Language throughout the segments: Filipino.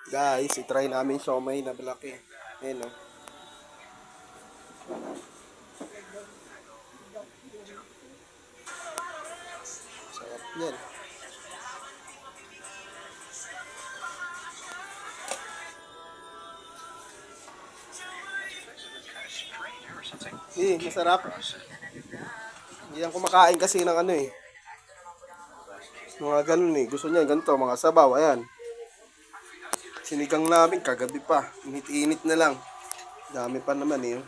Guys, itry namin siomay na malaki. Ayan o. Sarap yan. Masarap. Hindi yan kumakain kasi ng ano eh. Mga ganun eh. Gusto niya ganito, mga sabaw. Ayan. Sinigang namin kagabi pa. Init-init na lang. Dami pa naman eh.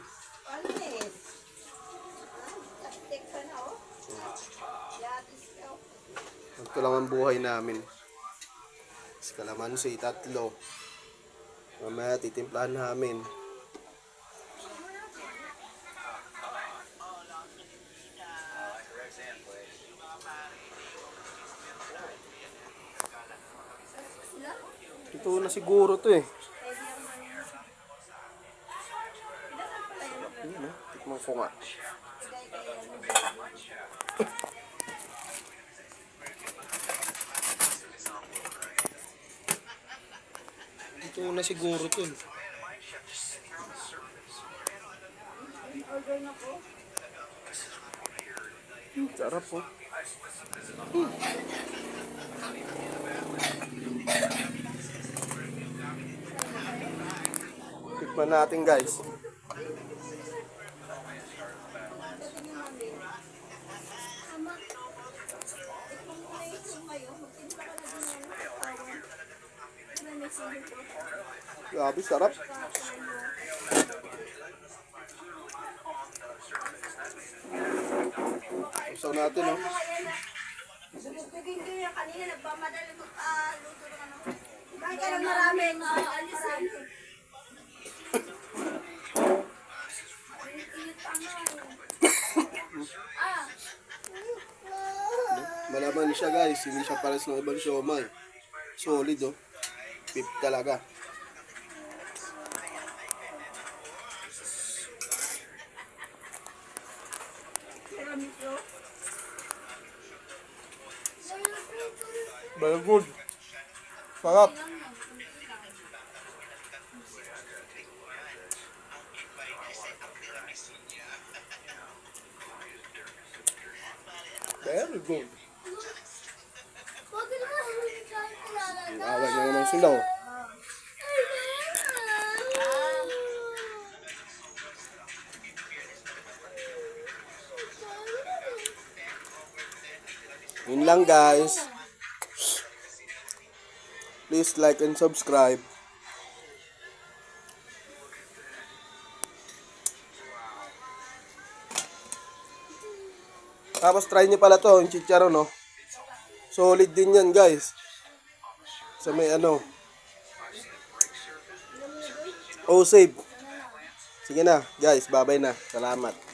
Ito lang ang buhay namin. Kalamansi, 3. Mamaya titimplahan namin. Ito na siguro to eh. Tikman ko nga. Ito na siguro to eh. Sarap po. Tikman natin guys. Grabe, sarap. Usaw natin, oh. Bubugin ko yung kanina, nagpamadali ko luto ng ano. Bakit ka lang maraming alisin? Malaman siya guys, hindi siya pares ng ibang siomay. Solid oh. Beef talaga. Very good. Sarap. Very good. Awal na naman sila oh. Yun lang guys. Please like and subscribe. Tapos try nyo pala to, yung chicharon no. Solid din yan guys. Sa may ano. Oh save. Sige na guys, bye bye na. Salamat.